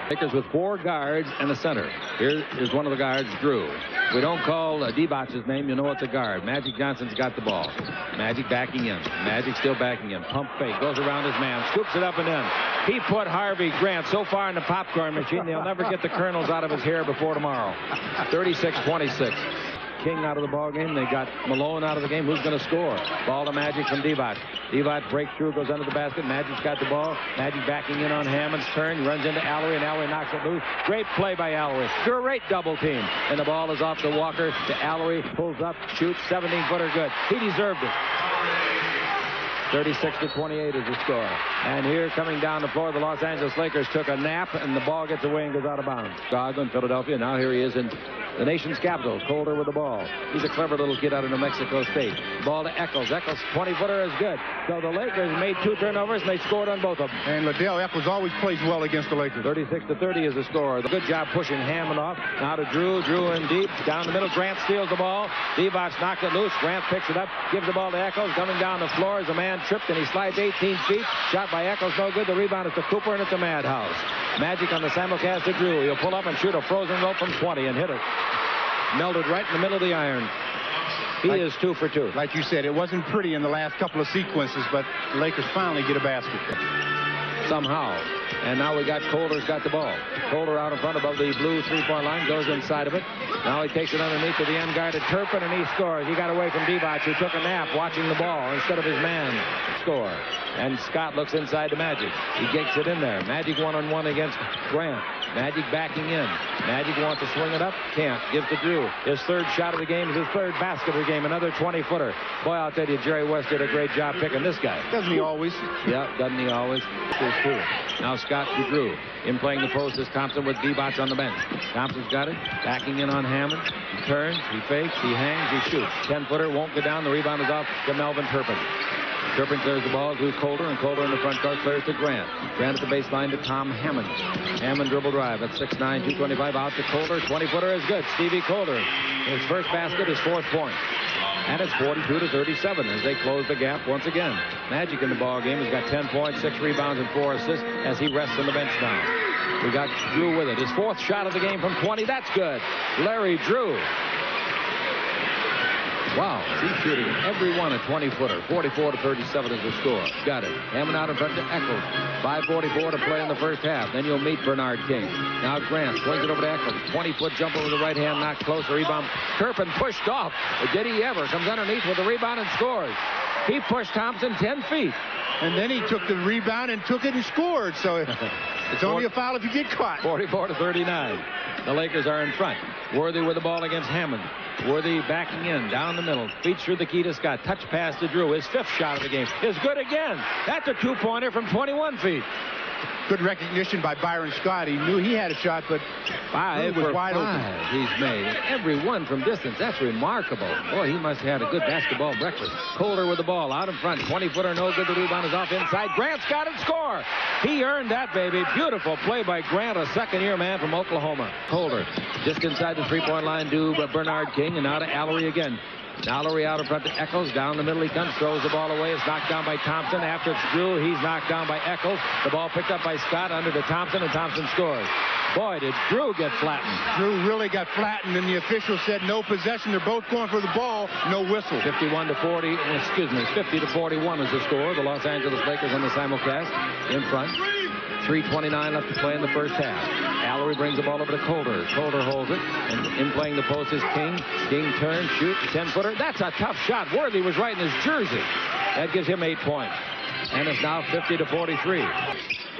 Lakers with 4 guards and a center. Here's one of the guards, Drew. We don't call D-Botch's name, you know it's a guard. Magic Johnson's got the ball. Magic backing in. Magic still backing in. Pump fake. Goes around his man. Scoops it up and in. He put Harvey Grant so far in the popcorn machine, they'll never get the kernels out of his hair before tomorrow. 36-26. King out of the ball game. They got Malone out of the game. Who's going to score? Ball to Magic from D-Bot. D-Bot breaks through, goes under the basket. Magic's got the ball. Magic backing in on Hammond's turn. Runs into Allery, and Allery knocks it loose. Great play by Allery. Great double team. And the ball is off to Walker. To Allery. Pulls up. Shoots. 17-footer good. He deserved it. 36-28 is the score. And here coming down the floor, the Los Angeles Lakers took a nap, and the ball gets away and goes out of bounds. Chicago and Philadelphia. Now here he is in the nation's capital. Colder with the ball. He's a clever little kid out of New Mexico State. Ball to Eccles. Eccles' 20-footer is good. So the Lakers made 2 turnovers, and they scored on both of them. And Liddell Eccles always plays well against the Lakers. 36-30 is the score. Good job pushing Hammond off. Now to Drew. Drew in deep. Down the middle. Grant steals the ball. D-Botch knocked it loose. Grant picks it up. Gives the ball to Eccles. Coming down the floor as a man tripped, and he slides 18 feet. Shot by Eccles, no good. The rebound is to Cooper, and it's a madhouse. Magic on the simulcast to Drew. He'll pull up and shoot a frozen rope from 20 and hit it. Melted right in the middle of the iron. He is 2 for 2. Like you said, it wasn't pretty in the last couple of sequences, but the Lakers finally get a basket. Somehow. And now we got Colder's got the ball. Colder out in front above the blue 3-point line, goes inside of it. Now he takes it underneath to the unguarded Turpin, and he scores. He got away from D-Botch, who took a nap watching the ball instead of his man score. And Scott looks inside to Magic. He gets it in there. Magic one-on-one against Grant. Magic backing in. Magic wants to swing it up. Can't. Gives to Drew. His 3rd shot of the game is his 3rd basket of the game. Another 20-footer. Boy, I'll tell you, Jerry West did a great job picking this guy. Doesn't he always? Yeah, doesn't he always? There's 2. Now Scott to Drew. In playing the post is Thompson with D-Botch on the bench. Thompson's got it. Backing in on Hammond. He turns. He fakes. He hangs. He shoots. 10-footer. Won't go down. The rebound is off to Melvin Turpin. Turpin clears the ball to Colder, and Colder in the front court clears to Grant. Grant at the baseline to Tom Hammond. Hammond dribble drive at 6'9", 225 out to Colder. 20-footer is good. Stevie Colder. His first basket, his 4th point. And it's 42-37 as they close the gap once again. Magic in the ball game has got 10 points, 6 rebounds, and 4 assists as he rests on the bench now. We got Drew with it. His 4th shot of the game from 20. That's good. Larry Drew. Wow, he's shooting every one a 20-footer. 44-37 is the score. Got it. Hammond out in front to Eccles. 5:44 to play in the first half. Then you'll meet Bernard King. Now Grant swings it over to Eccles. 20-foot jumper with the right hand, knocked close. Rebound. Turpin pushed off. Did he ever? Comes underneath with the rebound and scores. He pushed Thompson 10 feet. And then he took the rebound and took it and scored. So it's only a foul if you get caught. 44-39. The Lakers are in front. Worthy with the ball against Hammond. Worthy backing in, down the middle. Feeds through the key to Scott. Touch pass to Drew. His 5th shot of the game is good again. That's a 2-pointer from 21 feet. Good recognition by Byron Scott. He knew he had a shot, but 5 was for wide 5 open. he's made. Every one from distance. That's remarkable. Boy, he must have had a good basketball breakfast. Colder with the ball out in front. 20-footer, no good. The rebound is off inside. Grant's got it. Score. He earned that, baby. Beautiful play by Grant, a 2nd-year man from Oklahoma. Colder just inside the 3-point line to Bernard King, and now to Allery again. Allery out in front to Eccles. Down the middle he comes. Throws the ball away. It's knocked down by Thompson. After it's Drew, he's knocked down by Eccles. The ball picked up by Scott under to Thompson, and Thompson scores. Boy, did Drew get flattened. Drew really got flattened, and the official said no possession. They're both going for the ball. No whistle. 50-41 is the score. The Los Angeles Lakers on the simulcast in front. 3:29 left to play in the first half. Allery brings the ball over to Colder. Colder holds it, and in playing the post is King. King turns, shoots, 10-footer. That's a tough shot. Worthy was right in his jersey. That gives him 8 points. And it's now 50-43.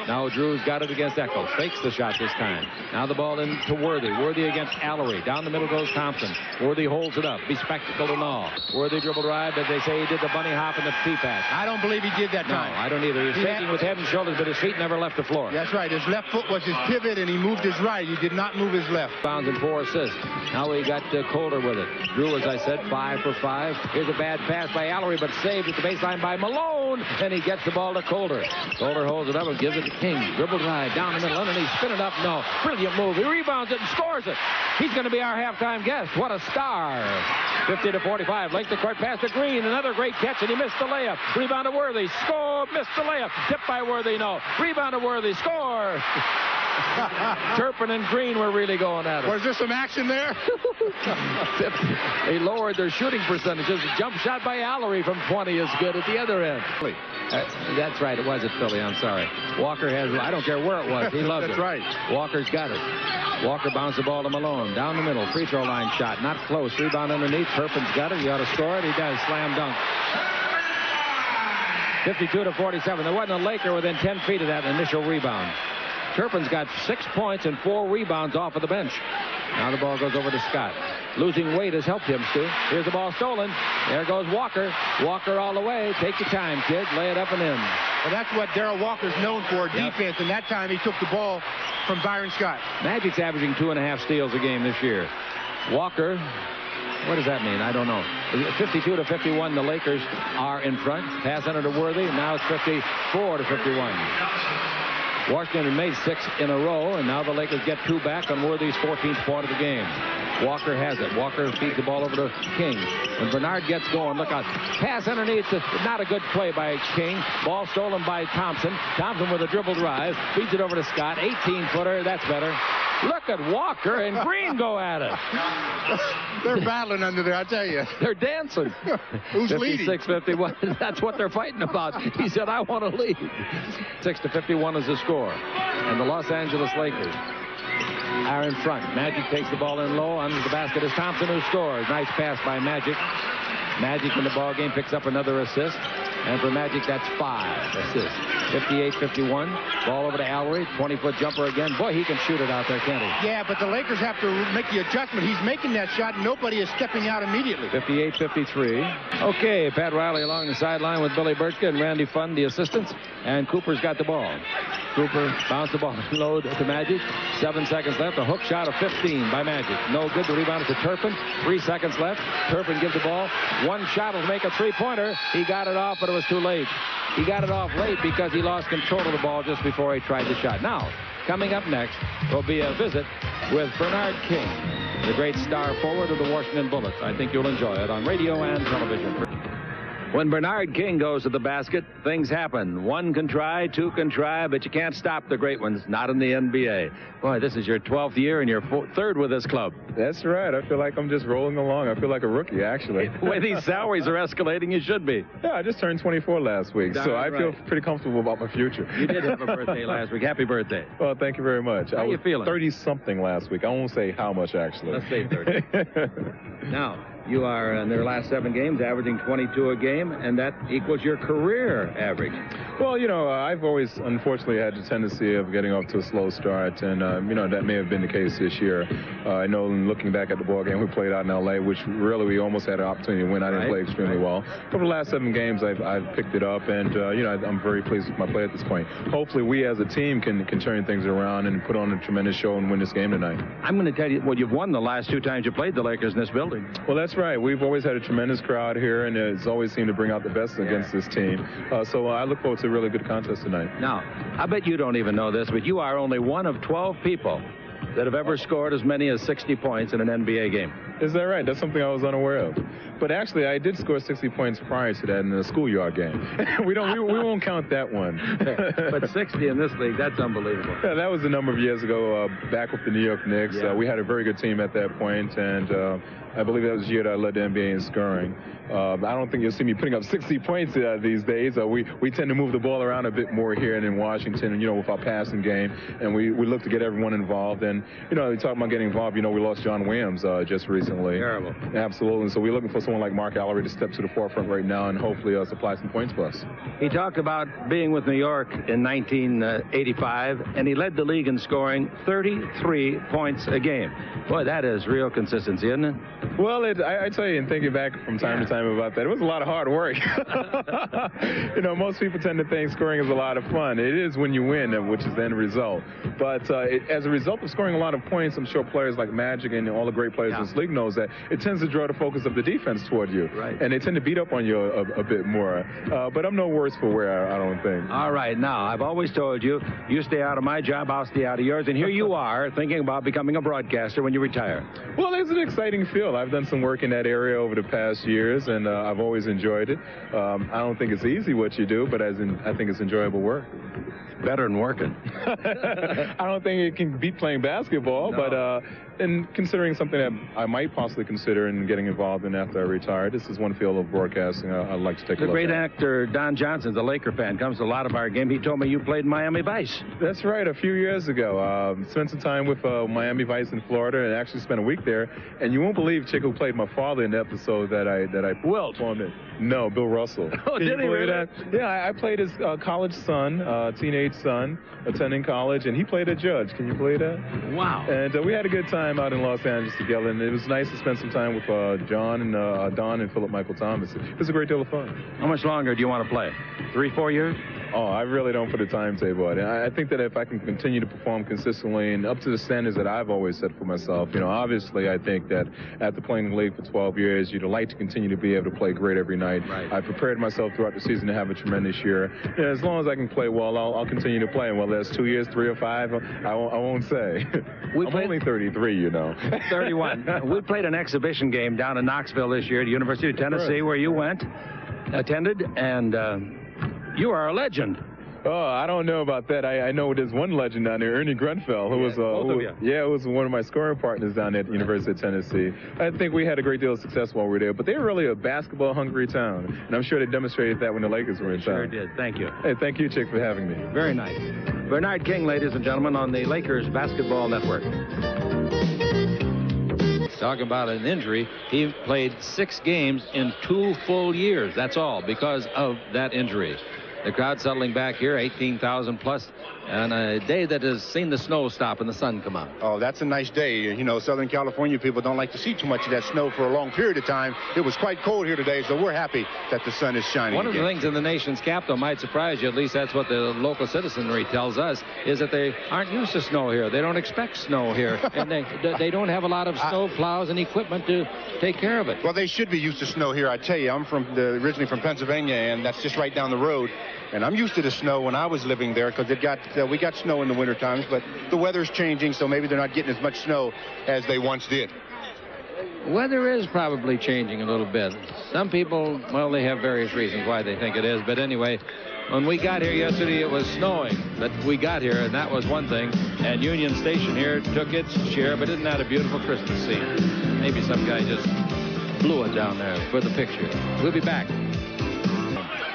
Now Drew's got it against Eccles. Fakes the shot this time. Now the ball in to Worthy. Worthy against Allery. Down the middle goes Thompson. Worthy holds it up. Bespectacled and all. Worthy dribble drive, but they say he did the bunny hop and the P-pat. I don't believe he did that time. No, I don't either. He was faking with head and shoulders, but his feet never left the floor. That's right. His left foot was his pivot, and he moved his right. He did not move his left. Bounds and 4 assists. Now we got Colder with it. Drew, as I said, 5 for 5. Here's a bad pass by Allery, but saved at the baseline by Malone, and he gets the ball to Colder. Colder holds it up and gives it to King. Dribble drive down the middle, underneath, spin it up. No, brilliant move. He rebounds it and scores it. He's going to be our halftime guest. What a star. 50-45. Length the court pass to Green. Another great catch, and he missed the layup. Rebound to Worthy. Score. Missed the layup. Tipped by Worthy. No. Rebound to Worthy. Score. Turpin and Green were really going at it. Was there some action there? They lowered their shooting percentages. A jump shot by Allery from 20 is good at the other end. That's right. It was at Philly. I'm sorry. Walker has, I don't care where it was. He loves it. That's right. Walker's got it. Walker bounced the ball to Malone. Down the middle. Free throw line shot. Not close. Rebound underneath. Turpin's got it. He ought to score it. He does. Slam dunk. 52-47. There wasn't a Laker within 10 feet of that initial rebound. Turpin's got 6 points and 4 rebounds off of the bench. Now the ball goes over to Scott. Losing weight has helped him, Stu. Here's the ball stolen. There goes Walker. Walker all the way. Take your time, kid. Lay it up and in. Well, that's what Darrell Walker's known for, defense. And that time he took the ball from Byron Scott. Magic's averaging 2.5 steals a game this year. Walker, what does that mean? I don't know. 52-51, the Lakers are in front. Pass under to Worthy. Now it's 54-51. Washington had made 6 in a row, and now the Lakers get 2 back on Worthy's 14th point of the game. Walker has it. Walker feeds the ball over to King. When Bernard gets going, look out. Pass underneath. Not a good play by King. Ball stolen by Thompson. Thompson with a dribbled rise. Feeds it over to Scott. 18-footer. That's better. Look at Walker and Green go at it. They're battling under there, I tell you. They're dancing. Who's leading? 56-51. That's what they're fighting about. He said, I want to lead. 6-51 is the score. And the Los Angeles Lakers are in front. Magic takes the ball in low. Under the basket is Thompson, who scores. Nice pass by Magic. Magic in the ball game picks up another assist. And for Magic, that's 5 assists. 58-51. Ball over to Allery. 20-foot jumper again. Boy, he can shoot it out there, can't he? Yeah, but the Lakers have to make the adjustment. He's making that shot, and nobody is stepping out immediately. 58-53. Okay, Pat Riley along the sideline with Billy Burtka and Randy Funn, the assistants. And Cooper's got the ball. Cooper bounced the ball low to Magic. 7 seconds left. A hook shot of 15 by Magic. No good. The rebound is to Turpin. 3 seconds left. Turpin gives the ball. One shot will make a three-pointer. He got it off, but it was too late. He got it off late because he lost control of the ball just before he tried the shot. Now, coming up next will be a visit with Bernard King, the great star forward of the Washington Bullets. I think you'll enjoy it on radio and television. When Bernard King goes to the basket, things happen. 1 can try, 2 can try, but you can't stop the great ones, not in the NBA. Boy, this is your 12th year and your 3rd with this club. That's right. I feel like I'm just rolling along. I feel like a rookie, actually. The way these salaries are escalating, you should be. Yeah, I just turned 24 last week, so I feel pretty comfortable about my future. You did have a birthday last week. Happy birthday. Well, thank you very much. How you feeling? 30-something last week. I won't say how much, actually. Let's say 30. Now, you are in their last 7 games averaging 22 a game, and that equals your career average. Well, you know, I've always, unfortunately, had the tendency of getting off to a slow start, and, you know, that may have been the case this year. I know looking back at the ball game we played out in L.A., which really we almost had an opportunity to win. I didn't play extremely well. Over the last 7 games, I've picked it up, and, you know, I'm very pleased with my play at this point. Hopefully, we as a team can turn things around and put on a tremendous show and win this game tonight. I'm going to tell you, well, you've won the last 2 times you played the Lakers in this building. Well, that's right. We've always had a tremendous crowd here, and it's always seemed to bring out the best against this team. So I look forward to a really good contest tonight. Now, I bet you don't even know this, but you are only one of 12 people that have ever scored as many as 60 points in an NBA game. Is that right? That's something I was unaware of. But actually, I did score 60 points prior to that in the schoolyard game. we won't count that one. But 60 in this league, that's unbelievable. Yeah, that was a number of years ago, back with the New York Knicks. Yeah. We had a very good team at that point, and I believe that was the year that I led the NBA in scoring. I don't think you'll see me putting up 60 points these days. We tend to move the ball around a bit more here and in Washington, you know, with our passing game, and we look to get everyone involved. And, you know, we talk about getting involved. You know, we lost John Williams just recently. Terrible. Absolutely. So we're looking for someone like Mark Allery to step to the forefront right now and hopefully supply some points for us. He talked about being with New York in 1985, and he led the league in scoring 33 points a game. Boy, that is real consistency, isn't it? Well, I tell you, in thinking back from time to time about that, it was a lot of hard work. You know, most people tend to think scoring is a lot of fun. It is when you win, which is the end result. But as a result of scoring a lot of points, I'm sure players like Magic and all the great players in this league knows that it tends to draw the focus of the defense toward you. Right. And they tend to beat up on you a bit more. But I'm no worse for wear, I don't think. All right. Now, I've always told you, you stay out of my job, I'll stay out of yours. And here you are thinking about becoming a broadcaster when you retire. Well, it's an exciting field. I've done some work in that area over the past years. years, and I've always enjoyed it. I don't think it's easy what you do, but I think it's enjoyable work. Better than working. I don't think it can beat playing basketball, No. but and considering something that I might possibly consider in getting involved in after I retire, this is one field of broadcasting I'd like to take a look at. The great actor Don Johnson's a Laker fan, comes to a lot of our games. He told me you played Miami Vice. That's right, a few years ago. Spent some time with Miami Vice in Florida and actually spent a week there. And you won't believe, Chick, who played my father in the episode that I Wilt. performed in. No, Bill Russell. Oh, did he really? That? Yeah, I played his college son, teenage son, attending college, and he played a judge. Can you believe that? Wow. And we had a good time out in Los Angeles together, and it was nice to spend some time with John and Don and Philip Michael Thomas. It was a great deal of fun. How much longer do you want to play? 3, 4 years? Oh, I really don't put a timetable on it. I think that if I can continue to perform consistently and up to the standards that I've always set for myself, obviously I think that after playing in the league for 12 years, you'd like to continue to be able to play great every night. Right. I prepared myself throughout the season to have a tremendous year. As long as I can play well, I'll continue to play. And whether that's 2 years, 3 or 5, I won't say. I'm only 33, 31. We played an exhibition game down in Knoxville this year at the University of Tennessee, where you went, attended, and you are a legend. Oh, I don't know about that. I know there's one legend down there, Ernie Grunfeld, who was one of my scoring partners down there at the University of Tennessee. I think we had a great deal of success while we were there, but they're really a basketball-hungry town, and I'm sure they demonstrated that when the Lakers were in town. Sure did. Thank you. Hey, thank you, Chick, for having me. Very nice. Bernard King, ladies and gentlemen, on the Lakers Basketball Network. Talking about an injury, he played 6 games in 2 full years. That's all because of that injury. The crowd settling back here, 18,000 plus, and a day that has seen the snow stop and the sun come out. Oh, that's a nice day. Southern California people don't like to see too much of that snow for a long period of time. It was quite cold here today, so we're happy that the sun is shining. One of the things in the nation's capital might surprise you, at least that's what the local citizenry tells us, is that they aren't used to snow here. They don't expect snow here, and they don't have a lot of snow plows and equipment to take care of it. Well, they should be used to snow here. I tell you, I'm originally from Pennsylvania, and that's just right down the road. And I'm used to the snow when I was living there because we got snow in the winter times, but the weather's changing, so maybe they're not getting as much snow as they once did. Weather is probably changing a little bit. Some people, well, they have various reasons why they think it is, but anyway, when we got here yesterday, it was snowing, but we got here, and that was one thing. And Union Station here took its share, but isn't that a beautiful Christmas scene? Maybe some guy just blew it down there for the picture. We'll be back.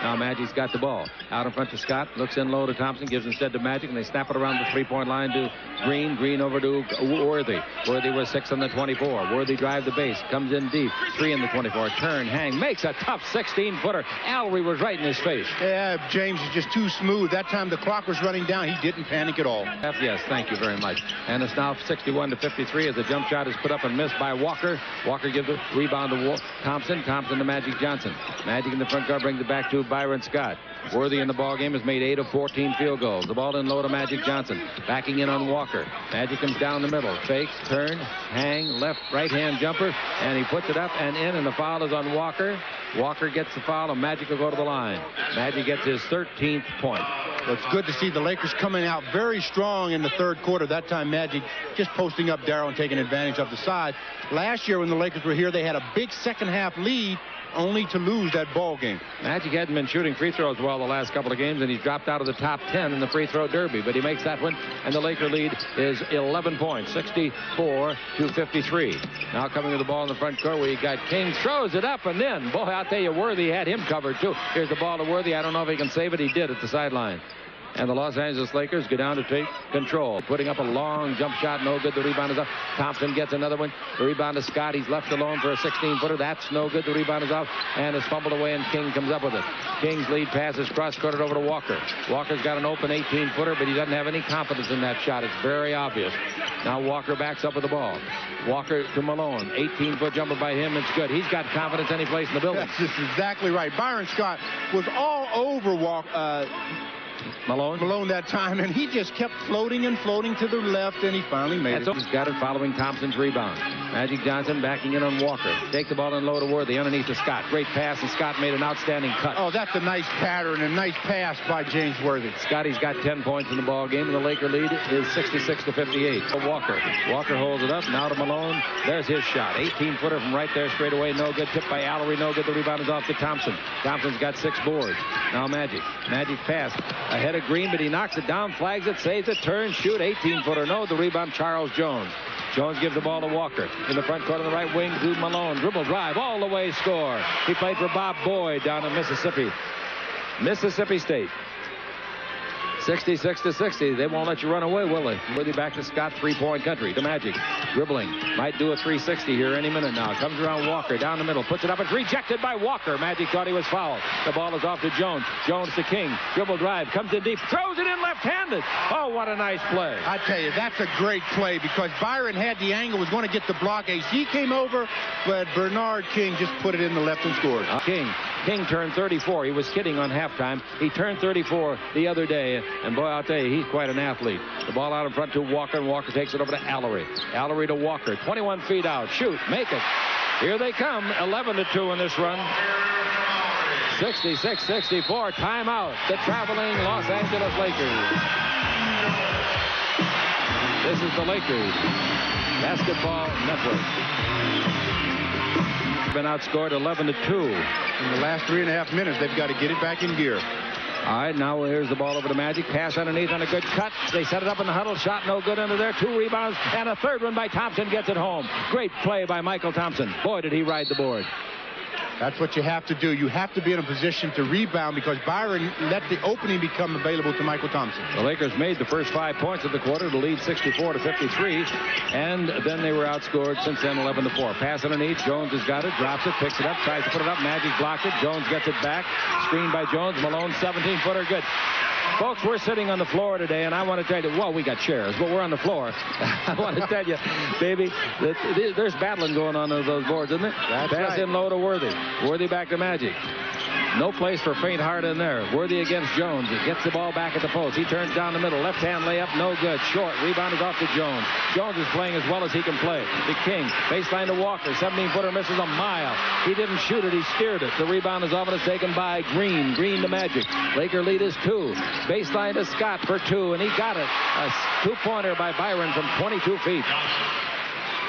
Now Magic's got the ball. Out in front to Scott. Looks in low to Thompson. Gives instead to Magic. And they snap it around the three-point line to Green. Green over to Worthy. Worthy was 6 on the 24. Worthy drive the base. Comes in deep. 3 in the 24. Turn, hang. Makes a tough 16-footer. Alry was right in his face. Yeah, James is just too smooth. That time the clock was running down. He didn't panic at all. Yes, thank you very much. And it's now 61 to 53 as the jump shot is put up and missed by Walker. Walker gives the rebound to Thompson. Thompson to Magic Johnson. Magic in the front court brings it back to Byron Scott. Worthy in the ball game has made 8 of 14 field goals. The ball in low to Magic Johnson. Backing in on Walker. Magic comes down the middle. Fakes, turn, hang, left, right-hand jumper. And he puts it up and in, and the foul is on Walker. Walker gets the foul, and Magic will go to the line. Magic gets his 13th point. Well, it's good to see the Lakers coming out very strong in the third quarter. That time Magic just posting up Darryl and taking advantage of the side. Last year when the Lakers were here, they had a big second-half lead, only to lose that ball game. Magic hadn't been shooting free throws well the last couple of games, and he's dropped out of the top 10 in the free throw derby, but he makes that one, and the Laker lead is 11 points, 64 to 53. Now coming to the ball in the front court where you got King, throws it up, and then, boy, I'll tell you, Worthy had him covered too. Here's the ball to Worthy. I don't know if he can save it. He did at the sideline. And the Los Angeles Lakers go down to take control. Putting up a long jump shot. No good. The rebound is up. Thompson gets another one. The rebound to Scott. He's left alone for a 16-footer. That's no good. The rebound is off. And it's fumbled away, and King comes up with it. King's lead pass is cross-courted over to Walker. Walker's got an open 18-footer, but he doesn't have any confidence in that shot. It's very obvious. Now Walker backs up with the ball. Walker to Malone. 18-foot jumper by him. It's good. He's got confidence any place in the building. That's just exactly right. Byron Scott was all over Malone that time, and he just kept floating and floating to the left, and he finally made it. He's got it following Thompson's rebound. Magic Johnson backing in on Walker. Take the ball and low to Worthy underneath to Scott. Great pass, and Scott made an outstanding cut. Oh, that's a nice pattern and nice pass by James Worthy. Scotty's got 10 points in the ball game, and the Laker lead is 66-58. Walker holds it up. Now to Malone. There's his shot. 18-footer from right there straight away. No good. Tipped by Allery. No good. The rebound is off to Thompson. Thompson's got 6 boards. Now Magic pass ahead of Green, but he knocks it down, flags it, saves it, turns, shoot. 18-footer. No. The rebound, Charles Jones. Jones gives the ball to Walker. In the front court on the right wing, to Malone. Dribble drive all the way, score. He played for Bob Boyd down in Mississippi State. 66-60. They won't let you run away, will they? Worthy back to Scott, 3-point country. To Magic. Dribbling. Might do a 360 here any minute now. Comes around Walker down the middle. Puts it up. It's rejected by Walker. Magic thought he was fouled. The ball is off to Jones. Jones to King. Dribble drive. Comes in deep. Throws it in left-handed. Oh, what a nice play. I tell you, that's a great play because Byron had the angle, was going to get the block. AC came over, but Bernard King just put it in the left and scored. King turned 34. He was kidding on halftime. He turned 34 the other day. And boy, I'll tell you, he's quite an athlete. The ball out in front to Walker, and Walker takes it over to Allery. Allery to Walker. 21 feet out. Shoot. Make it. Here they come. 11-2 in this run. 66-64. Timeout. The traveling Los Angeles Lakers. This is the Lakers Basketball Network. Been outscored 11-2. In the last 3.5 minutes, they've got to get it back in gear. All right, now here's the ball over to Magic. Pass underneath on a good cut. They set it up in the huddle. Shot no good under there. 2 rebounds and a third one by Thompson. Gets it home. Great play by Michael Thompson. Boy, did he ride the board. That's what you have to do. You have to be in a position to rebound because Byron let the opening become available to Michael Thompson. The Lakers made the first 5 points of the quarter to lead 64-53, and then they were outscored since then 11-4. Pass underneath. Jones has got it, drops it, picks it up, tries to put it up. Magic blocked it. Jones gets it back. Screened by Jones. Malone, 17-footer, good. Folks, we're sitting on the floor today, and I want to tell you, well, we got chairs, but we're on the floor. I want to tell you, baby, that there's battling going on those boards, isn't it? That's Pass right. In low to Worthy. Worthy back to Magic. No place for faint heart in there. Worthy against Jones. He gets the ball back at the post. He turns down the middle. Left-hand layup, no good. Short. Rebound is off to Jones. Jones is playing as well as he can play. To King. Baseline to Walker. 17-footer misses a mile. He didn't shoot it. He steered it. The rebound is off and it's taken by Green. Green to Magic. Laker lead is 2. Baseline to Scott for 2, and he got it. A 2-pointer by Byron from 22 feet.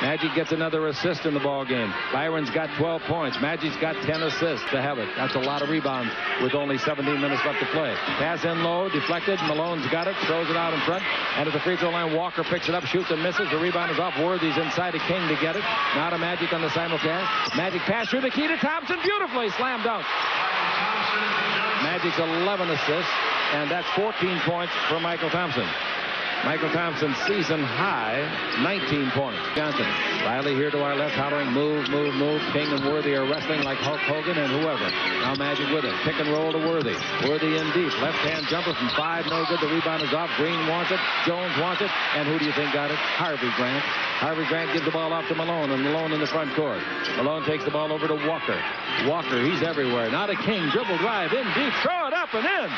Magic gets another assist in the ball game. Byron's got 12 points. Magic's got 10 assists to have it. That's a lot of rebounds with only 17 minutes left to play. Pass in low, deflected. Malone's got it, throws it out in front. And at the free throw line, Walker picks it up, shoots and misses. The rebound is off. Worthy's inside to King to get it. Now to Magic on the simulcast. Magic pass through the key to Thompson. Beautifully slam dunk. Magic's 11 assists, and that's 14 points for Michael Thompson. Michael Thompson's season high, 19 points. Johnson. Riley here to our left, hollering, move, move, move. King and Worthy are wrestling like Hulk Hogan and whoever. Now Magic with it. Pick and roll to Worthy. Worthy in deep. Left-hand jumper from 5, no good. The rebound is off. Green wants it. Jones wants it. And who do you think got it? Harvey Grant. Harvey Grant gives the ball off to Malone, and Malone in the front court. Malone takes the ball over to Walker. Walker, he's everywhere. Now to King. Dribble drive in deep. Throw it up and in.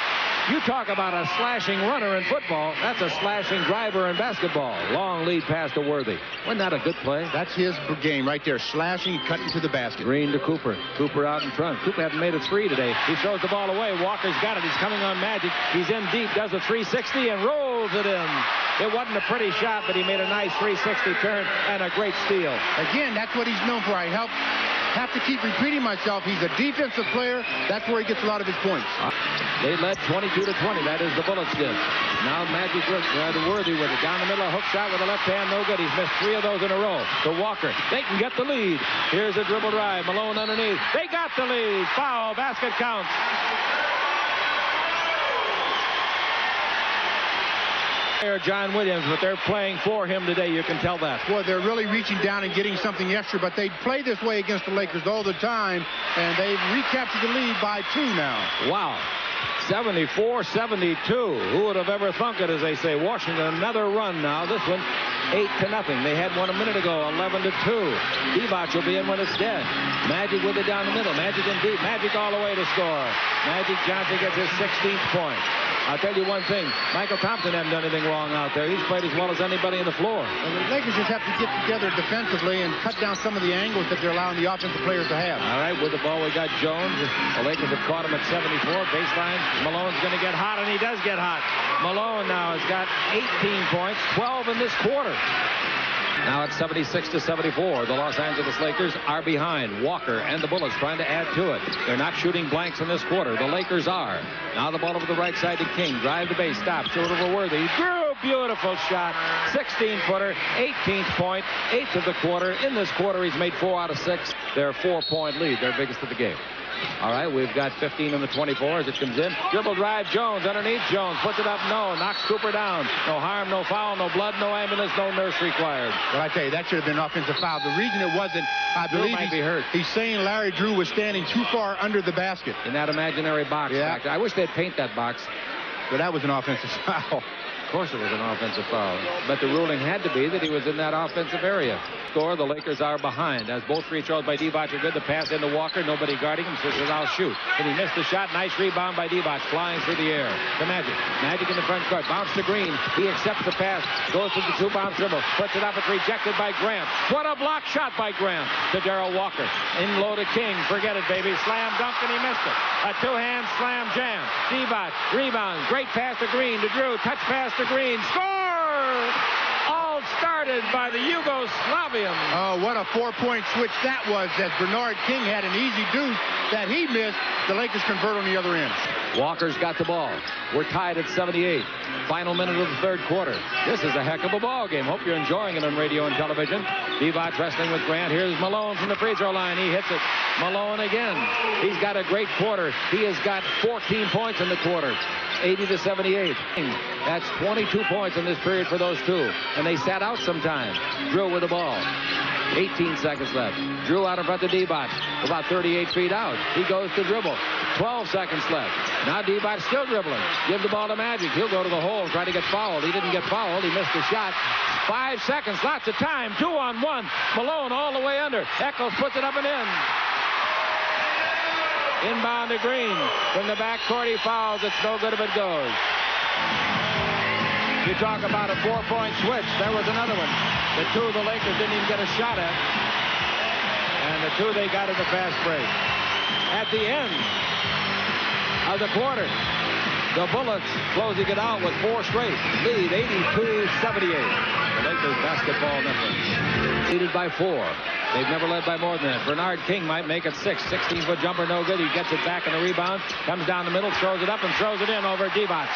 You talk about a slashing runner in football. That's a slashing driver in basketball. Long lead pass to Worthy. Wasn't that a good play? That's his game right there. Slashing, cutting to the basket. Green to Cooper. Cooper out in front. Cooper hasn't made a 3 today. He throws the ball away. Walker's got it. He's coming on Magic. He's in deep. Does a 360 and rolls it in. It wasn't a pretty shot, but he made a nice 360 turn and a great steal. Again, that's what he's known for. I have to keep repeating myself. He's a defensive player. That's where he gets a lot of his points. They led 22-20. That is the Bullets did. Now Magic to Worthy with it. Down the middle, a hook shot with the left hand. No good. He's missed 3 of those in a row. To Walker. They can get the lead. Here's a dribble drive. Malone underneath. They got the lead. Foul. Basket counts. John Williams, but they're playing for him today. You can tell that. Boy, they're really reaching down and getting something extra, but they play this way against the Lakers all the time, and they've recaptured the lead by 2 now. Wow. 74-72. Who would have ever thunk it, as they say. Washington, another run now. This one 8-0. They had one a minute ago, 11-2. Divac will be in when it's dead. Magic with it down the middle. Magic in deep. Magic all the way to score. Magic Johnson gets his 16th point. I'll tell you one thing. Michael Thompson hasn't done anything wrong out there. He's played as well as anybody in the floor. Well, the Lakers just have to get together defensively and cut down some of the angles that they're allowing the offensive players to have. All right, with the ball, we got Jones. The Lakers have caught him at 74. Baseline. Malone's going to get hot, and he does get hot. Malone now has got 18 points, 12 in this quarter. Now it's 76-74. The Los Angeles Lakers are behind. Walker and the Bullets trying to add to it. They're not shooting blanks in this quarter. The Lakers are. Now the ball over the right side to King. Drive to base. Stop. Shoot over Worthy. Drew. Beautiful shot. 16-footer. 18th point. 8th of the quarter. In this quarter, he's made 4 out of 6. Their 4-point lead. Their biggest of the game. All right, we've got 15 in the 24 as it comes in. Dribble drive, Jones underneath. Jones puts it up, no. Knocks Cooper down. No harm, no foul, no blood, no ambulance, no nurse required. Well, I tell you, that should have been an offensive foul. The reason it wasn't, I Drew believe might be hurt. He's saying Larry Drew was standing too far under the basket. In that imaginary box. Yeah. I wish they'd paint that box. But that was an offensive foul. Of course it was an offensive foul. But the ruling had to be that he was in that offensive area. Score, the Lakers are behind. As both free throws by Divac are good. The pass into Walker. Nobody guarding him. So he says, I'll shoot. And he missed the shot. Nice rebound by Divac. Flying through the air. To Magic. Magic in the front court. Bounce to Green. He accepts the pass. Goes to the 2-bounce dribble. Puts it up. It's rejected by Grant. What a block shot by Grant. To Darrell Walker. In low to King. Forget it, baby. Slam dunk, and he missed it. A two-hand slam jam. Divac. Rebound. Great pass to Green. To Drew. Touch pass to Green. Score! All started by the Yugoslavian. Oh, what a 4-point switch that was, as Bernard King had an easy deuce that he missed. The Lakers convert on the other end. Walker's got the ball. We're tied at 78. Final minute of the third quarter. This is a heck of a ball game. Hope you're enjoying it on radio and television. Divac wrestling with Grant. Here's Malone from the free throw line. He hits it. Malone again. He's got a great quarter. He has got 14 points in the quarter. 80-78. That's 22 points in this period for those two. And they sat out some time. Drew with the ball. 18 seconds left. Drew out in front of Divac. About 38 feet out. He goes to dribble. 12 seconds left. Now Divac still dribbling. Give the ball to Magic. He'll go to the hole and try to get fouled. He didn't get fouled. He missed the shot. 5 seconds. Lots of time. 2-on-1. Malone all the way under. Eccles puts it up and in. Inbound to Green. From the backcourt, he fouls. It's no good if it goes. You talk about a 4-point switch. There was another one. The two the Lakers didn't even get a shot at. And the two they got in the fast break. At the end of the quarter, the Bullets closing it out with 4 straight. Lead 82-78. The Lakers basketball network. Leaded by 4. They've never led by more than that. Bernard King might make it 6. 16-foot jumper, no good. He gets it back in the rebound. Comes down the middle, throws it up, and throws it in over Divac.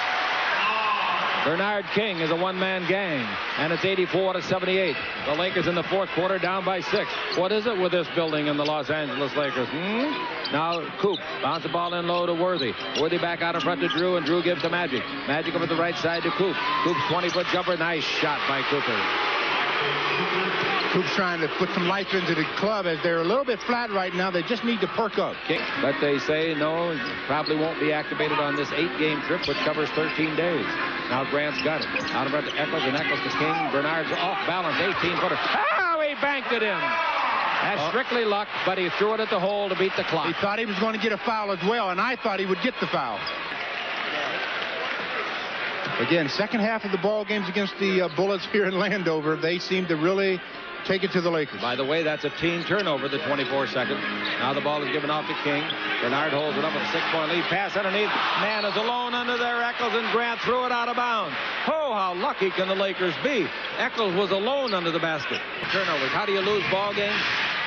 Bernard King is a one-man gang, and it's 84-78. The Lakers in the fourth quarter down by 6. What is it with this building and the Los Angeles Lakers? Now Coop bounce the ball in low to Worthy. Worthy back out in front to Drew, and Drew gives to Magic. Magic over the right side to Coop. Coop's 20-foot jumper. Nice shot by Cooper. Coop's trying to put some life into the club as they're a little bit flat right now. They just need to perk up. But they say no, probably won't be activated on this 8-game trip, which covers 13 days. Now Grant's got it. Out in front to Eccles, and Eccles to King. Bernard's off balance, 18-footer. Oh, he banked it in. That's strictly luck, but he threw it at the hole to beat the clock. He thought he was going to get a foul as well, and I thought he would get the foul. Again, second half of the ball games against the Bullets here in Landover, they seem to really take it to the Lakers. By the way, that's a team turnover, the 24-second. Now the ball is given off to King. Bernard holds it up with a 6-point lead. Pass underneath. Man is alone under there. Eccles, and Grant threw it out of bounds. Oh, how lucky can the Lakers be? Eccles was alone under the basket. Turnovers. How do you lose ball games?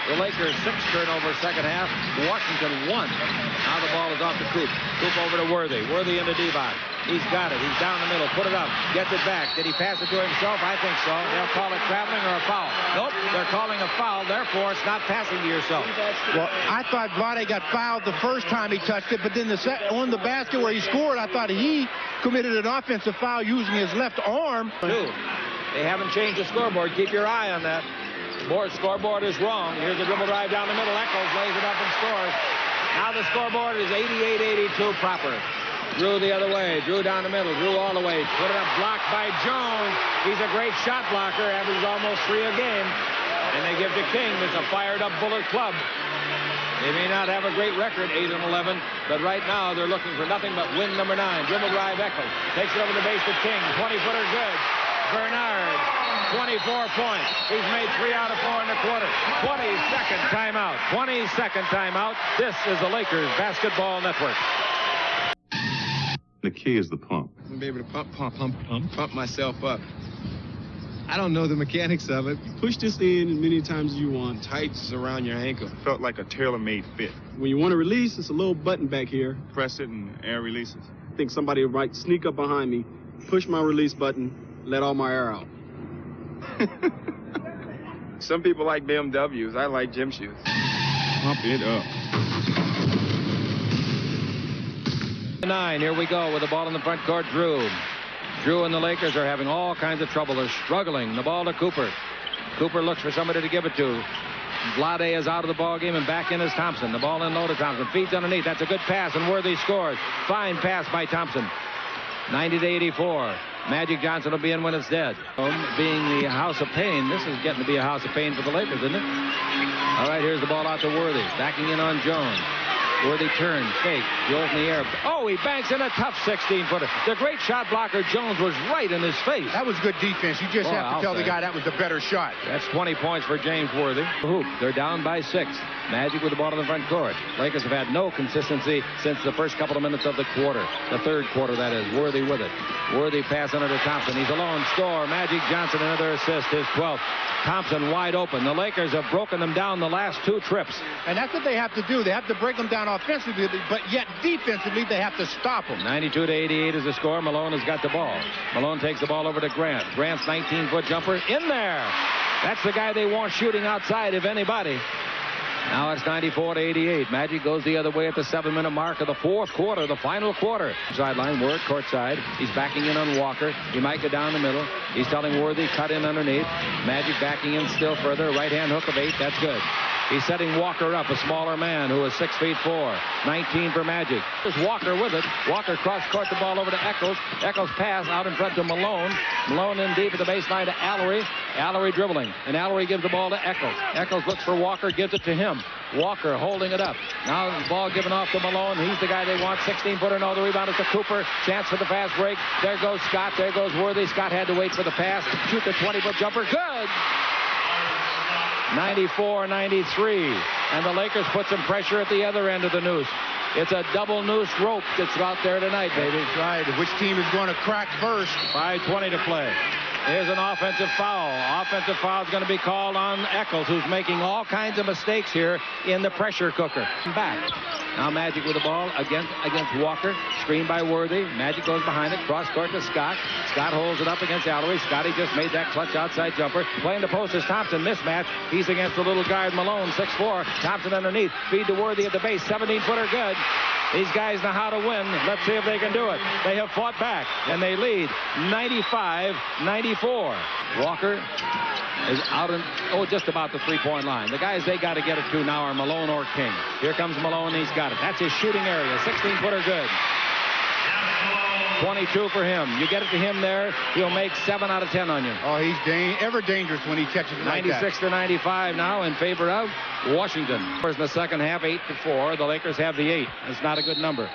The Lakers 6 turnovers second half. Washington 1. Now the ball is off to Coop. Coop over to Worthy. Worthy into Divac. He's got it. He's down the middle. Put it up. Gets it back. Did he pass it to himself? I think so. They'll call it traveling or a foul. Nope. They're calling a foul. Therefore, it's not passing to yourself. Well, I thought Vlade got fouled the first time he touched it, but then on the basket where he scored, I thought he committed an offensive foul using his left arm. They haven't changed the scoreboard. Keep your eye on that. Scoreboard is wrong. Here's the dribble drive down the middle. Eccles lays it up and scores. Now the scoreboard is 88-82 proper. Drew the other way. Drew down the middle. Drew all the way. Put it up. Blocked by Jones. He's a great shot blocker. Averages almost 3 a game. And they give to King. It's a fired-up Bullet club. They may not have a great record, 8-11, but right now they're looking for nothing but win number 9. Dribble drive Eccles. Takes it over the base to King. 20-footer good. Bernard, 24 points. He's made 3 out of 4 in the quarter. 20-second timeout. 20-second timeout. This is the Lakers Basketball Network. The key is the pump. I'm be able to pump myself up. I don't know the mechanics of it. Push this in as many times as you want. Tights around your ankle. Felt like a tailor-made fit. When you want to release, it's a little button back here. Press it and air releases. I think somebody might sneak up behind me, push my release button, let all my air out. Some people like BMWs. I like gym shoes. Pump it up. 9, here we go with the ball in the front court. Drew and the Lakers are having all kinds of trouble. They're struggling. The ball to Cooper. Cooper looks for somebody to give it to. Vlade is out of the ball game, and back in is Thompson. The ball in low to Thompson. Feeds underneath. That's a good pass, and Worthy scores. Fine pass by Thompson. 90-84. Magic Johnson will be in when it's dead. Being the house of pain, this is getting to be a house of pain for the Lakers, isn't it? All right, here's the ball out to Worthy. Backing in on Jones. Worthy turns, fake, goes in the air. Oh, he banks in a tough 16-footer. The great shot blocker, Jones, was right in his face. That was good defense. You just have to tell the guy that was the better shot. That's 20 points for James Worthy. Hoop. They're down by 6. Magic with the ball in the front court. Lakers have had no consistency since the first couple of minutes of the quarter. The third quarter, that is. Worthy with it. Worthy pass under to Thompson. He's alone. Score. Magic Johnson, another assist. His 12th. Thompson wide open. The Lakers have broken them down the last 2 trips. And that's what they have to do. They have to break them down offensively, but yet defensively they have to stop them. 92-88 is the score. Malone has got the ball. Malone takes the ball over to Grant. Grant's 19-foot jumper in there. That's the guy they want shooting outside, if anybody. Now it's 94-88. Magic goes the other way at the 7-minute mark of the fourth quarter, the final quarter. Sideline, Ward, courtside. He's backing in on Walker. He might go down the middle. He's telling Worthy, cut in underneath. Magic backing in still further. Right-hand hook of 8. That's good. He's setting Walker up, a smaller man who is 6'4". 19 for Magic. There's Walker with it. Walker cross-court the ball over to Eccles. Eccles pass out in front to Malone. Malone in deep at the baseline to Allery. Allery dribbling. And Allery gives the ball to Eccles. Eccles looks for Walker, gives it to him. Walker holding it up. Now the ball given off to Malone. He's the guy they want. 16-footer. No, the rebound is to Cooper. Chance for the fast break. There goes Scott. There goes Worthy. Scott had to wait for the pass. Shoot the 20-foot jumper. Good. 94-93. And the Lakers put some pressure at the other end of the noose. It's a double noose rope that's out there tonight, baby. That's right. Which team is going to crack first? 5:20 to play. Here's an offensive foul. Offensive foul is going to be called on Eccles, who's making all kinds of mistakes here in the pressure cooker. Back. Now Magic with the ball against Walker. Screened by Worthy. Magic goes behind it. Cross court to Scott. Scott holds it up against Allery. Scotty just made that clutch outside jumper. Playing the post is Thompson. Mismatch. He's against the little guard Malone, 6'4". Thompson underneath. Feed to Worthy at the base. 17-footer good. These guys know how to win. Let's see if they can do it. They have fought back, and they lead 95-94. Walker is out just about the three-point line. The guys they got to get it to now are Malone or King. Here comes Malone. He's got it. That's his shooting area. 16-footer good. 22 for him. You get it to him there, he'll make 7 out of 10 on you. Oh, he's ever dangerous when he catches it like that. 96-95 now in favor of Washington. In the second half, 8-4. The Lakers have the 8. It's not a good number.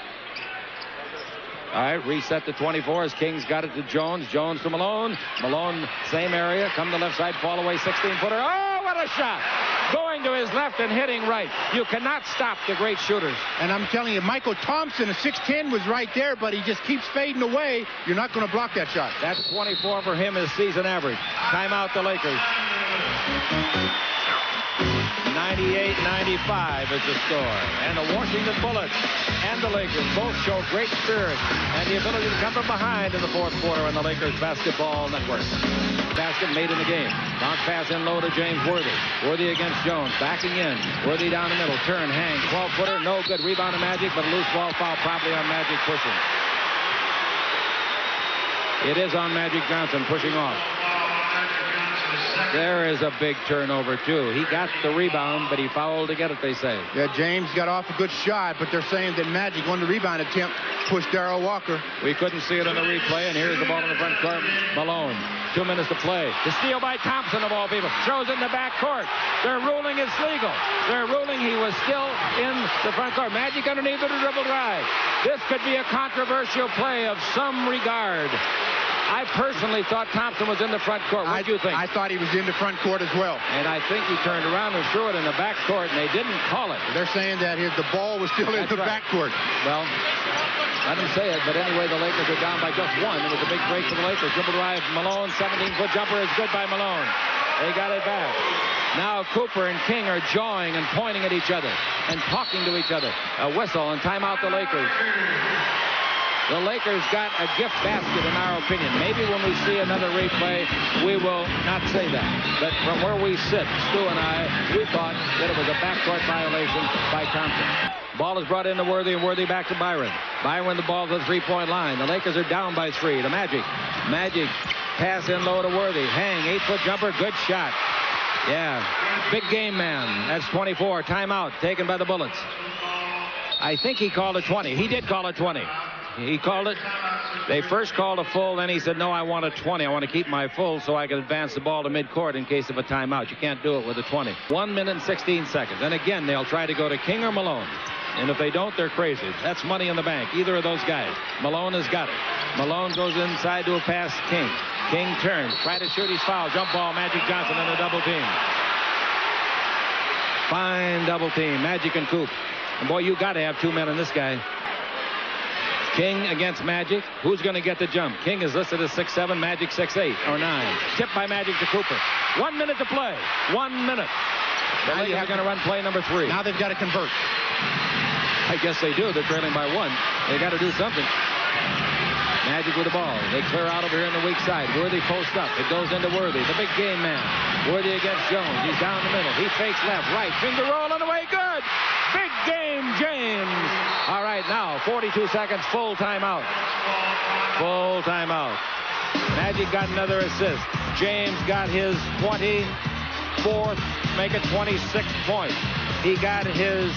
All right, reset to 24 as King's got it to Jones. Jones to Malone. Malone, same area. Come to left side, fall away, 16-footer. Oh, what a shot! Going to his left and hitting right. You cannot stop the great shooters. And I'm telling you, Michael Thompson, a 6'10", was right there, but he just keeps fading away. You're not going to block that shot. That's 24 for him, his season average. Timeout the Lakers. 98-95 is the score. And the Washington Bullets and the Lakers both show great spirit and the ability to come from behind in the fourth quarter on the Lakers Basketball Network. Basket made in the game. Bounce pass in low to James Worthy. Worthy against Jones. Backing in. Worthy down the middle. Turn, hang. 12-footer. No good. Rebound to Magic, but a loose ball foul probably on Magic pushing. It is on Magic Johnson pushing off. There is a big turnover, too. He got the rebound, but he fouled to get it, they say. Yeah, James got off a good shot, but they're saying that Magic won the rebound attempt, pushed Darrell Walker. We couldn't see it on the replay, and here's the ball in the front court. Malone, 2 minutes to play. The steal by Thompson, of all people. Throws it in the back court. They're ruling it's legal. They're ruling he was still in the front court. Magic underneath the dribble drive. This could be a controversial play of some regard. I personally thought Thompson was in the front court. What do you think? I thought he was in the front court as well. And I think he turned around and threw it in the back court, and they didn't call it. They're saying that the ball was still in the back court. Well, let him say it, but anyway, the Lakers are down by just one. It was a big break for the Lakers. Dribble drive, Malone, 17-foot jumper is good by Malone. They got it back. Now Cooper and King are jawing and pointing at each other and talking to each other. A whistle and timeout the Lakers. The Lakers got a gift basket, in our opinion. Maybe when we see another replay, we will not say that. But from where we sit, Stu and I, we thought that it was a backcourt violation by Thompson. Ball is brought into Worthy, and Worthy back to Byron. Byron, the ball to the three-point line. The Lakers are down by 3 to Magic. Magic, pass in low to Worthy. Hang, 8-foot jumper, good shot. Yeah, big game man. That's 24. Timeout taken by the Bullets. I think he called a 20. He did call a 20. He called it. They first called a full, then he said, no, I want a 20. I want to keep my full so I can advance the ball to midcourt in case of a timeout. You can't do it with a 20. 1 minute and 16 seconds. And again, they'll try to go to King or Malone. And if they don't, they're crazy. That's money in the bank. Either of those guys. Malone has got it. Malone goes inside to a pass. King. King turns. Try to shoot his foul. Jump ball. Magic Johnson and a double team. Fine double team. Magic and Coop. And boy, you got to have 2 men in this guy. King against Magic. Who's going to get the jump? King is listed as 6'7", Magic 6'8", or 9. Tipped by Magic to Cooper. 1 minute to play. 1 minute. The Lakers are going to run play number 3. Now they've got to convert. I guess they do. They're trailing by 1. They got to do something. Magic with the ball. They clear out over here on the weak side. Worthy posts up. It goes into Worthy, the big game man. Worthy against Jones. He's down the middle. He fakes left, right. Finger roll on the way. Good. Big game, James. All right, now 42 seconds. Full timeout. Full timeout. Magic got another assist. James got his 24th, make it 26 points. He got his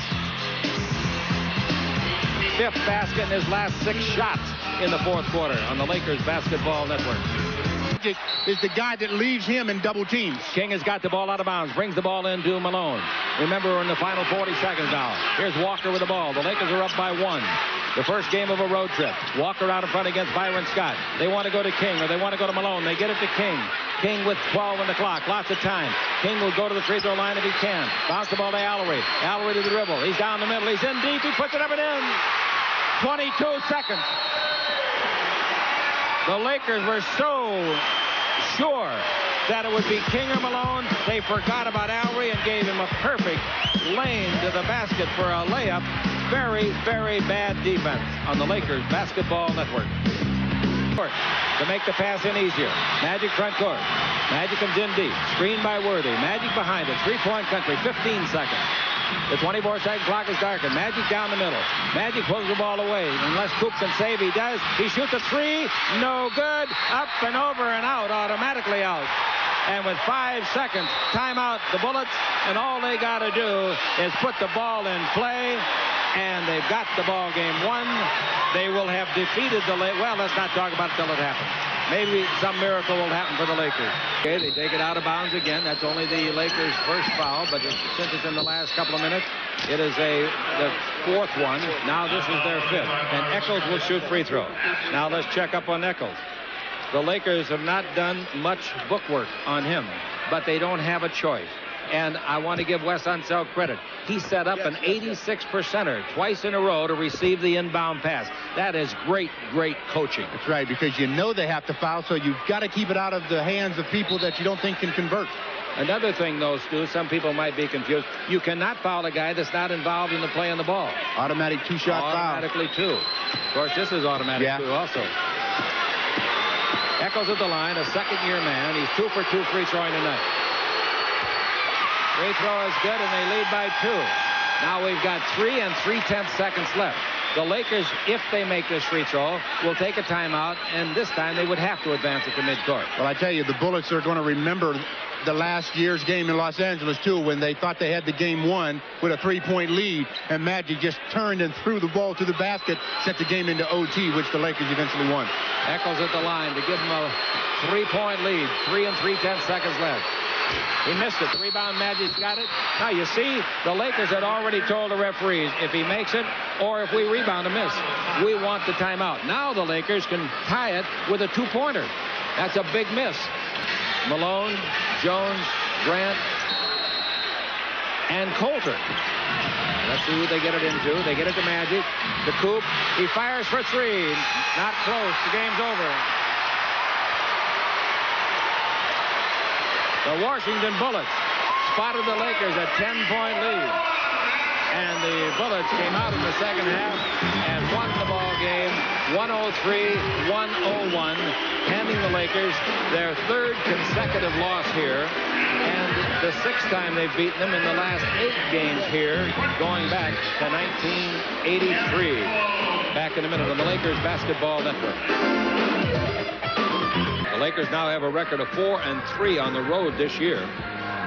5th basket in his last 6 shots in the 4th quarter on the Lakers Basketball Network. Magic is the guy that leaves him in double teams. King has got the ball out of bounds, brings the ball into Malone. Remember, we're in the final 40 seconds now. Here's Walker with the ball. The Lakers are up by 1. The first game of a road trip. Walker out in front against Byron Scott. They want to go to King, or they want to go to Malone. They get it to King. King with 12 on the clock. Lots of time. King will go to the free throw line if he can. Bounce the ball to Allery. Allery to the dribble. He's down the middle. He's in deep. He puts it up and in. 22 seconds. The Lakers were so sure that it would be King or Malone. They forgot about Allery and gave him a perfect lane to the basket for a layup. Very, very bad defense on the Lakers Basketball Network. To make the pass in easier. Magic front court. Magic comes in deep. Screen by Worthy. Magic behind it. 3-point country. 15 seconds. The 24-second clock is darkened. Magic down the middle. Magic pulls the ball away. Unless Coop can save, he does. He shoots a 3. No good. Up and over and out. Automatically out. And with 5 seconds, timeout the Bullets. And all they got to do is put the ball in play. And they've got the ball game won. They will have defeated the Lakers. Well, let's not talk about it till it happens. Maybe some miracle will happen for the Lakers. Okay, they take it out of bounds again. That's only the Lakers' first foul, but since it's in the last couple of minutes, it is the 4th one. Now this is their 5th. And Eccles will shoot free throw. Now let's check up on Eccles. The Lakers have not done much bookwork on him, but they don't have a choice. And I want to give Wes Unseld credit. He set up an 86%er twice in a row to receive the inbound pass. That is great, great coaching. That's right, because you know they have to foul, so you've got to keep it out of the hands of people that you don't think can convert. Another thing, though, Stu, some people might be confused. You cannot foul a guy that's not involved in the play on the ball. Automatic 2-shot foul. Automatically 2. Of course, this is automatic 2 also. Eccles at the line, a second-year man. He's 2 for 2 free throwing tonight. Free throw is good, and they lead by 2. Now we've got 3 3/10 seconds left. The Lakers, if they make this free throw, will take a timeout, and this time they would have to advance it to midcourt. Well, I tell you, the Bullets are going to remember the last year's game in Los Angeles, too, when they thought they had the game won with a 3-point lead, and Magic just turned and threw the ball to the basket, sent the game into OT, which the Lakers eventually won. Eccles at the line to give him a 3-point lead. 3 3/10 seconds left. He missed it. The rebound, Magic's got it. Now, you see, the Lakers had already told the referees, if he makes it or if we rebound a miss, we want the timeout. Now the Lakers can tie it with a 2-pointer. That's a big miss. Malone, Jones, Grant, and Coulter. Let's see who they get it into. They get it to Magic. To Coop. He fires for 3. Not close. The game's over. The Washington Bullets spotted the Lakers a 10-point lead. And the Bullets came out in the second half and won the ball game 103-101, handing the Lakers their 3rd consecutive loss here and the 6th time they've beaten them in the last 8 games here, going back to 1983. Back in a minute on the Lakers Basketball Network. The Lakers now have a record of 4-3 on the road this year,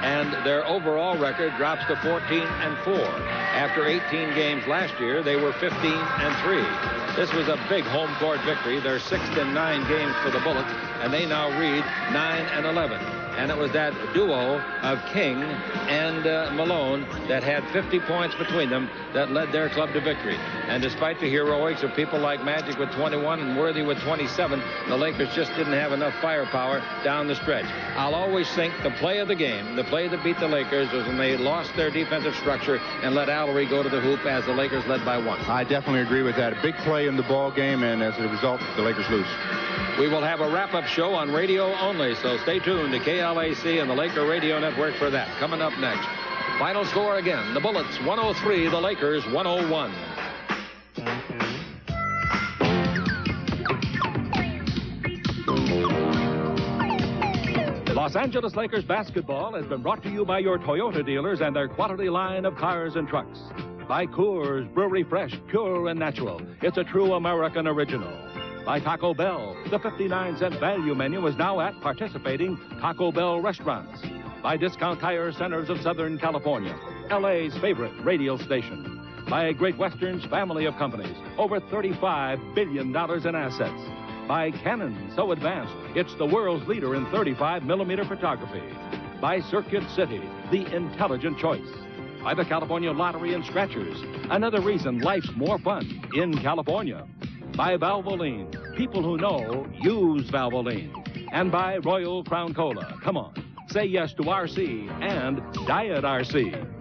and their overall record drops to 14-4. After 18 games last year, they were 15-3. This was a big home court victory. Their 6th in 9 games for the Bullets, and they now read 9-11. And it was that duo of King and Malone that had 50 points between them that led their club to victory. And despite the heroics of people like Magic with 21 and Worthy with 27, the Lakers just didn't have enough firepower down the stretch. I'll always think the play of the game, the play that beat the Lakers, was when they lost their defensive structure and let Allery go to the hoop as the Lakers led by 1. I definitely agree with that. A big play in the ball game, and as a result, the Lakers lose. We will have a wrap-up show on radio only, so stay tuned to KLAC and the Laker Radio Network for that. Coming up next. Final score again. The Bullets 103, the Lakers 101. Los Angeles Lakers basketball has been brought to you by your Toyota dealers and their quality line of cars and trucks. By Coors Brewery Fresh, pure and natural. It's a true American original. By Taco Bell, the 59-cent value menu is now at participating Taco Bell restaurants. By Discount Tire Centers of Southern California, LA's favorite radio station. By Great Western's family of companies, over $35 billion in assets. By Canon, so advanced, it's the world's leader in 35mm photography. By Circuit City, the intelligent choice. By the California Lottery and Scratchers, another reason life's more fun in California. By Valvoline, people who know use Valvoline. And by Royal Crown Cola. Come on, say yes to RC and Diet RC.